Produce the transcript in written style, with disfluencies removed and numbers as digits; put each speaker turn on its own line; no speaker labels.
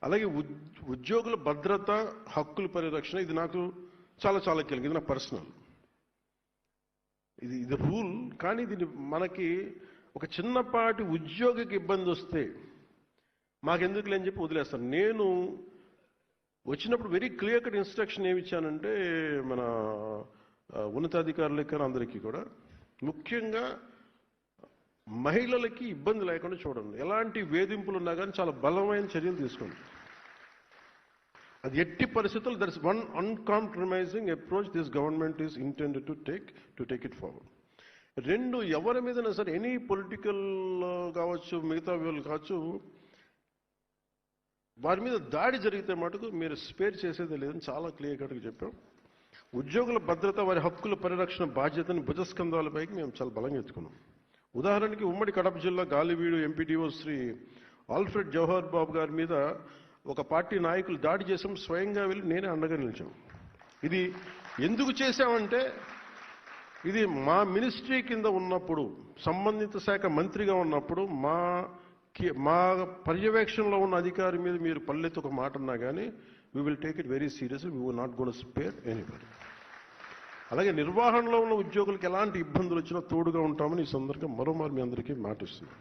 అలాగే ఉద్యోగుల భద్రత, హక్కుల పరిరక్షణ ఇది నాకు చాలా చాలా కీలకం. ఇది నా పర్సనల్, ఇది రూల్. కానీ దీన్ని మనకి ఒక చిన్నపాటి ఉద్యోగికి ఇబ్బంది వస్తే మాకెందుకులే అని చెప్పి వదిలేస్తాను. నేను వచ్చినప్పుడు వెరీ క్లియర్ కట్ ఇన్స్ట్రక్షన్ ఏమి ఇచ్చానంటే మన ఉన్నతాధికారులకి అందరికీ కూడా, ముఖ్యంగా మహిళలకి ఇబ్బంది లేకుండా చూడండి. ఎలాంటి వేధింపులు ఉన్నా కానీ చాలా బలమైన చర్యలు తీసుకోండి. అది ఎట్టి పరిస్థితులు there is one uncompromising approach this government is intended to take it forward. రెండు, ఎవరి మీదైనా సరే ఎనీ పొలిటికల్ కావచ్చు, మిగతా వాళ్ళు కావచ్చు, వారి మీద దాడి జరిగితే మటుకు మీరు స్పేర్ చేసేది లేదని చాలా క్లియర్ కట్గా చెప్పాం. ఉద్యోగుల భద్రత, వారి హక్కుల పరిరక్షణ బాధ్యతని భుజస్కంధాలపైకి మేము చాలా బలంగా ఎత్తుకున్నాం. ఉదాహరణకి ఉమ్మడి కడప జిల్లా గాలివీడు ఎంపీడీఓ శ్రీ ఆల్ఫ్రెడ్ జవహర్ బాబు గారి మీద ఒక పార్టీ నాయకులు దాడి చేసాం. స్వయంగా వెళ్ళి నేనే అండగా నిలిచాం. ఇది ఎందుకు చేశామంటే, ఇది మా మినిస్ట్రీ కింద ఉన్నప్పుడు, సంబంధిత శాఖ మంత్రిగా ఉన్నప్పుడు మా పర్యవేక్షణలో ఉన్న అధికారి మీద మీరు పల్లెత్తు ఒక మాట అన్నా కానీ we will take it very serious. We will not gone spare anybody. అలాగే నిర్వహణలో ఉన్న ఉద్యోగులకు ఎలాంటి ఇబ్బందులు వచ్చినా తోడుగా ఉంటామని ఈ సందర్భంగా మరోమారు మీ అందరికీ మాటిస్తున్నాను.